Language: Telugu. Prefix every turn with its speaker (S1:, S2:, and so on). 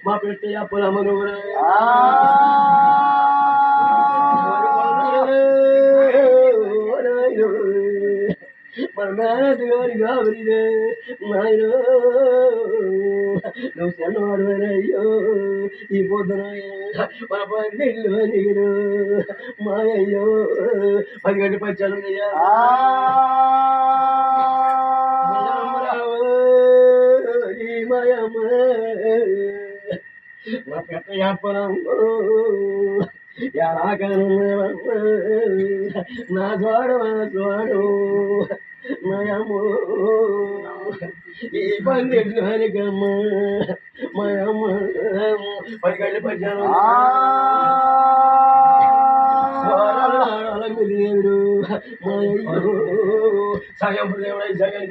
S1: మా పెట్టి అప్పులమ్మను మన మేనది గారి గాబరిదే నాయన నువ్వు చిన్నవాడు అయ్యో ఈ పొద్దున మన పన్నెళ్ళు నీరు మాయయ్యో 10 గంటల పచ్చాలున్నాయ్యా మాయమ్మ నా పెట్ట వ్యాపారం ఎలాగను నా చూడు మాయమ్మ ఈ 12 వెనకమ్మ మాయమ్మ 10 గంటల పచ్చాలు దేవుడు మాయయ్యో సగం దేవుడై సగం